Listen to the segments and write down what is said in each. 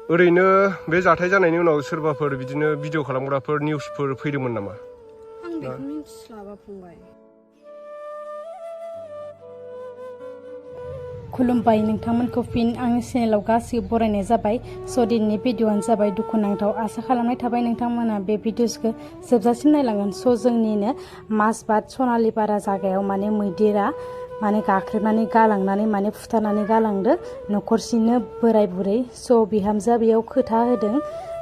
ओरैनो बे जाथाय जानायनि उनाव सोरबाफोर बिदिनो भिडिअ खालामग्राफोर निउसफोर फैदोंमोन नामा? आं बेखौ मिथिस्लाबा फंबाय। खुलुमबाय नोंथांमोनखौ फिन आंनि चेनेलाव गासैबो बरायनाय जाबाय। स' दिनैनि भिडिअ'आनो जाबाय दुखुनांथाव। आसा खालामनाय थाबाय नोंथांमोना बे भिडिअ'खौ जोबजासिम नायलांगोन। स' जोंनिनो माजबाट सनालिपारा जायगायाव माने मैदेरा माने गाख्रेबनानै गालांनानै माने फुथारनानै गालांदो न'खरसेनो बोराय बुरै। स' बिहामजोआ बेयाव खोथा होदों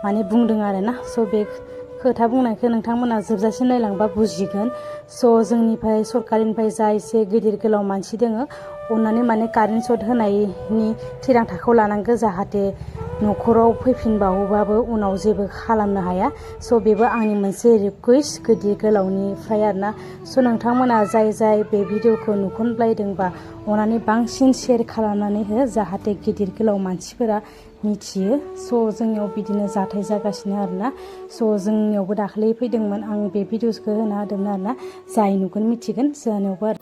माने बुंदों आरोना। स' बे खोथा बुंनायखौ नोंथांमोना जोबजासिम नायलांबा बुजिगोन। स' जोंनिफ्राय सरकारनिफ्राय जा एसे गिदिर गोलाव मानसि दोङो अन्नानै माने कारेन्ट सर्ट होनायनि थिरांथाखौ लानांगौ जाहाथे न'खराव फैफिनबावोबाबो उनाव जेबो खालामनो हाया। स' बेबो आंनि मोनसे रिकुवेस्ट गिदिर गोलावनिफ्राय आरोना। स' नोंथांमोना जाय बे भिडिअखौ नुखनलायदोंबा अन्नानै बांसिन शेयार खालामनानै हो जाहाथे गिदिर गोलाव मानसिफोरा मिथियो। स' जोंनियाव बिदिनो जाथाय जागासिनो आरोना। स' जोंनियावबो दाखालि फैदोंमोन। आं बे भिडिअखौ होना होदोंमोन आरोना। जाय नुगोन मिथिगोन जोंनियावबो आरो।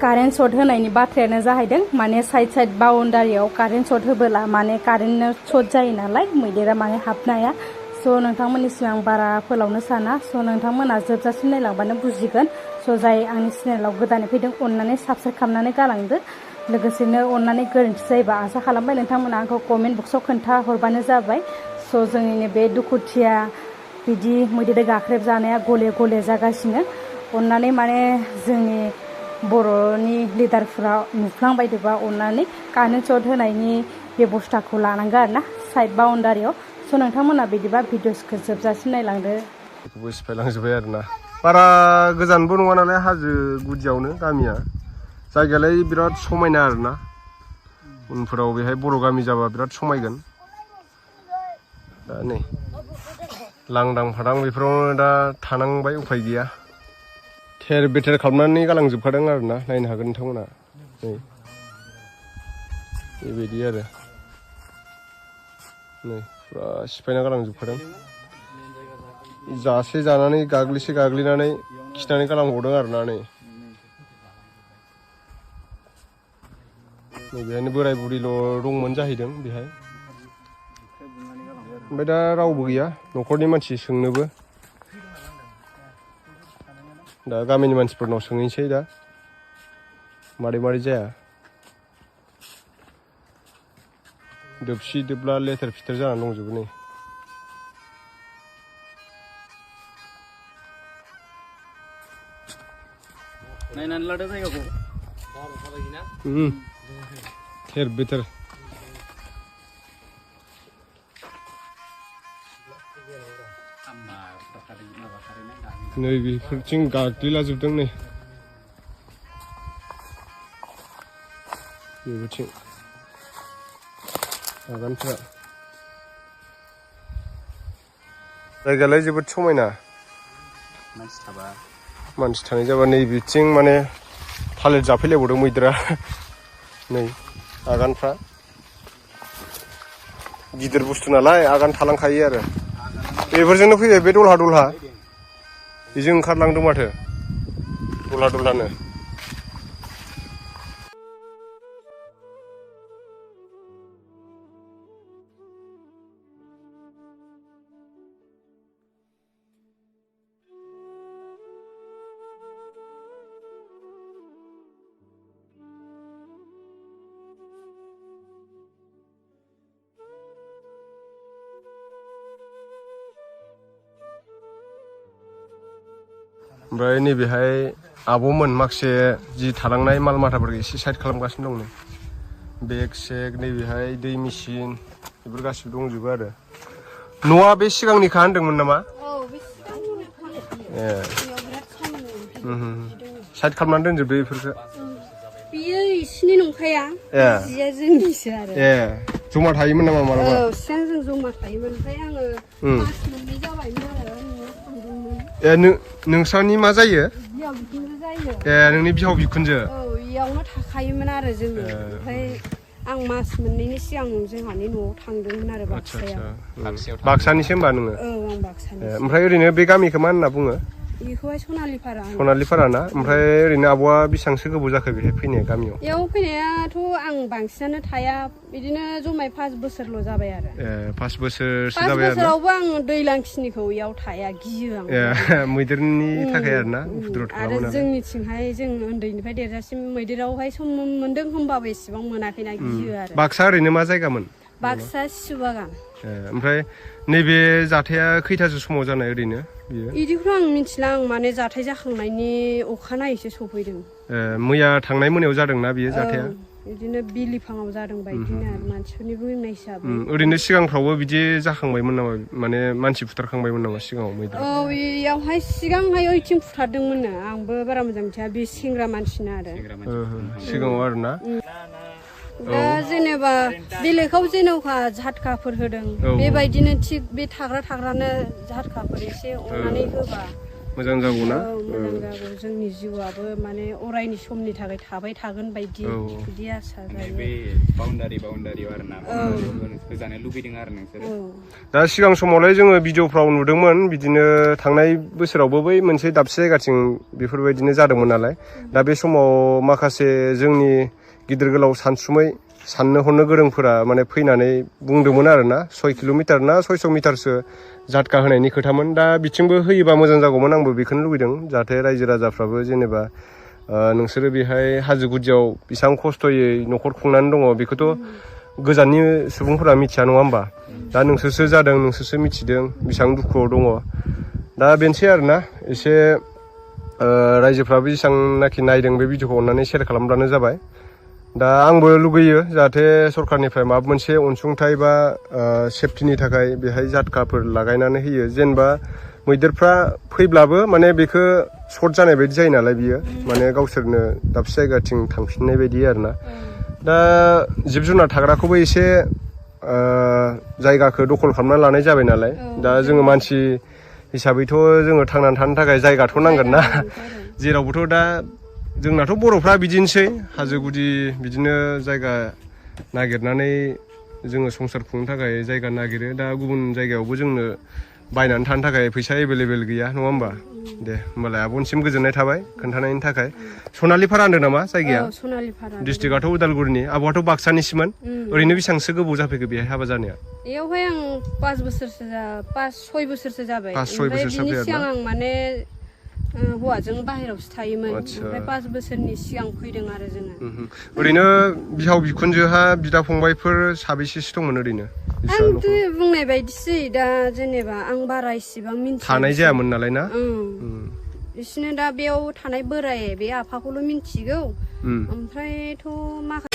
कारेन्ट सर्ट होनायनि बाथ्रायानो जाहैदों माने साइड बाउन्डारियाव कारेन्ट सर्ट होबोला माने कारेन्ट सर्ट जायो नालाय मैदेरा माने हाबनो हाया। स' नोंथांमोननि सिगां बारा फोलावनो साना। स' नोंथांमोना जोबजासिम नायलांबानो बुजिगोन। स' जाय आंनि चेनेलाव गोदानै फैदों अन्नानै साबस्क्राइब खालामनानै गालांदो। लोगोसेनो अन्नानै गोरोन्थि जायोबा आसा खालामबाय नोंथांमोना आंखौ कमेन्ट बक्सआव खोन्था हरबानो जाबाय। स' जोंनिनो बे दुखुथिया बिदि मैदेर गाख्रेब जानाया गले गले जागासिनो। अन्नानै माने जोंनि बर'नि लिडारफोरा नुफ्लांबायदोबा अन्नानै कारेन्ट सर्ट होनायनि बेबस्थाखौ लानांगौ आरोना साइड बाउन्डारियाव। स' नोंथांमोना बिदिबा भिडिअसखौ जोबजासिम नायलांदो। बेखौबो सिफायलांजोब्बाय आरोना। बारा गोजानबो नङा नालाय हाजो गुदियावनो गामिया। जायगायालाय बिराद समायना आरोना। उनफोराव बेहाय बर' गामि जाबा बिराद समायगोन। दा नै लांदां फादां बेफोरावनो दा थानांबाय उफाय गैया। थेर बेथेर खालामनानै गालांजोबखादों आरोना। नायनो हागोन नोंथांमोना नै बेबायदि आरो नै फुरा सिफायना गालांजोबखादों। जासे जानानै गाग्लिसे गाग्लिनानै खिनानै गालांबावदों आरोना। नै बेहायनो बोराय बुरिल' दंमोन जाहैदों बेहाय। ओमफ्राय दा रावबो गैया न'खरनि मानसि सोंनोबो। दा गामिनि मानसिफोरनाव सोंहैनोसै दा मारै जाया। दोबसि दोबला लेथेर फिथेर जानानै दंजोबो नै। नायनानै लादो जायगाखौ। थेर बेथेर। नै बेफोरथिं गाग्लिलाजोबदों नै बेबोथिं आगानफ्रा। जायगायालाय जोबोद समायना मानसि थानाय जाबा। नै बिथिं माने थालिर जाफैलायबावदों मैदेरा। नै आगानफ्रा गिदिर बुस्थु नालाय आगान थालांखायो आरो। बेफोरजोंनो फैबाय बे दलहा बेजों ओंखारलांदों माथो दलहानो। ओमफ्राय नैबेहाय आब'मोन माखासे जि थालांनाय माल माथाफोरखौ एसे साइड खालामगासिनो दं। नै बेग सेग नैबेहाय दै मेचिन बेफोर गासिबो दंजोबो आरो। न'आ बे सिगांनिखा होनदोंमोन नामा? ए साइड खालामनानै दोनजोबदो बेफोरखौ। बियो इसिनि नंखाया जिया जोंनिसो आरो। ए जमा थायोमोन नामा मालाबा? औ सिगां जों जमा थायोमोन। ओमफ्राय आङो मास मोननै जाबायमोन आरो न'आव थांदोंमोन। ए नोंस्रानि मा जायो? बिहाव बिखुनजो जायो। ए नोंनि बिहाव बिखुनजो? औ बेयावनो थाखायोमोन आरो जोङो ओमफ्राय आं मास मोननैनि सिगां जोंहानि न'आव थांदोंमोन आरो बाक्सायाव बाक्सानिसो होमबा नोङो औ आं बाक्सानि ओमफ्राय ओरैनो बे गामिखौ मा होनना बुङो बेखौहाय सनालिपारा ना ओमफ्राय ओरैनो आब'आ बेसेबांसो गोबाव जाखो बेहाय फैनाय गामियाव बेयाव फैनायाथ' आं बांसिनानो थाया बिदिनो जमाय 5 बोसोरल' जाबाय आरो 5 बोसोरसो 5 जाबाय आरो बोसोरावबो आं दैलांखिनिखौ बेयाव थाया गियो आं मैदेरनि थाखाय आरोना उपद्रब आरो जोंनिथिंहाय जों उन्दैनिफ्राय देरजासिम मैदेरावहाय सम मोन्दों होमबाबो एसेबां मोनाखैना गियो आरो बाक्सा ओरैनो मा जायगामोन बाक्सा सिसुबागान ओमफ्राय नैबे जाथाया खैथासो समाव जानाय ओरैनो बियो बिदिखौथ' आं मिथिला आं माने जाथाय जाखांनायनि अखानायैसो सफैदों मैया थांनाय मोनायाव जादोंना बियो जाथाया बिदिनो बिलिफाङाव जादों बायदिनो आरो मानसिफोरनि बुंनाय हिसाबै ओरैनो सिगांफ्रावबो बिदि जाखांबायमोन नामा माने मानसि बुथारखांबायमोन नामा सिगाङाव मैदेर बेयावहाय सिगांहाय ओइथिं फुथारदोंमोननो आंबो बारा मोजां मिथिया बे सेंग्रा मानसिना आरो सिगाङाव आरोना दा जेनेबा बेलेगाव जेनेबा झटकाफोर होदों बेबायदिनो थिग बे थाग्रानो झटकाफोर एसे अननानै होबा मोजां जागौना मोजां जागौ जोंनि जिउआबो माने अरायनि समनि थाखाय थाबाय थागोन बायदि बिदि आसा जायो बे बाउन्डारि आरोना होजानो लुबैदों आरो नोंसोरो दा सिगां समावलाय जोङो भिडिअफ्राव नुदोंमोन बिदिनो थांनाय बोसोरावबो बै मोनसे दाबसे जायगाथिं बेफोरबायदिनो जादोंमोन नालाय दा बे समाव माखासे जोंनि गिदिर गोलाव सानसुमै साननो हनो गोरोंफोरा माने फैनानै बुंदोंमोन आरोना 6 किल'मिटार ना 600 मिटारसो झटका होनायनि खोथामोन दा बिथिंबो होयोबा मोजां जागौमोन आंबो बेखौनो लुबैदों जाहाथे रायजो राजाफ्राबो जेनेबा नोंसोरो बेहाय हाजो गुदियाव बेसेबां खस्थ'यै न'खर खुंनानै दङ बेखौथ' गोजाननि सुबुंफोरा मिथिया नङा होमबा दा नोंसोरसो जादों नोंसोरसो मिथिदों बेसेबां दुखुआव दङ दा बेनोसै आरोना एसे रायजोफ्राबो जेसेबांनाखि नायदों बे भिडिअखौ अननानै शेयार खालामब्लानो जाबाय दा आंबो लुगैयो जाहाथे सरकारनिफ्राय माबा मोनसे अनसुंथाइ बा सेफटिनि थाखाय बेहाय झटकाफोर लागायनानै होयो जेनेबा मैदेरफ्रा फैब्लाबो माने बेखौ सर्ट जानाय बायदि जायो नालाय बियो माने गावसोरनो दाबसे जायगाथिं थांफिननाय बायदि आरोना दा जिब जुनार थाग्राखौबो एसे जायगाखौ दखल खालामना लानाय जाबाय नालाय दा जोङो मानसि हिसाबैथ' जोङो थांनानै थानो थाखाय जायगाथ' नांगोन ना जेरावबोथ' दा जोंनाथ' बर'फ्रा बिदिनोसै हाजो गुदि बिदिनो जायगा नागिरनानै जोङो संसार खुंनो थाखाय जायगा नागिरो दा गुबुन जायगायावबो जोंनो बायनानै थानो थाखाय फैसा एभेलेबेल गैया नङा होमबा दे होमबालाय आब'निसिम गोजोननाय थाबाय खोन्थानायनि थाखाय सनालिपारा होनदों नामा जायगाया डिस्ट्रिक्टआथ' उदालगुरिनि आब'आथ' बाक्सानिसोमोन ओरैनो बेसेबांसो गोबाव जाफैखो बेहाय हाबा जानाया बेयावहाय आं 5 बोसोरसो 6 बोसोरसो जाबाय 5-6 बोसोरसो बिनि सिगां आं माने हौवाजों बाहेरावसो थायोमोन ओमफ्राय 5 बोसोरनि सिगां फैदों आरो जोङो ओरैनो बिहाव बिखुनजोहा बिदा फंबायफोर साबेसेसो दंमोन ओरैनो आंथ' बुंनाय बायदिसै दा जेनेबा आं बारा इसेबां मिन्थिया थानाय जायामोन नालाय ना बिसोरनो दा बेयाव थानाय बोराय बे आफाखौल' मिन्थिगौ ओमफ्रायथ' माखासे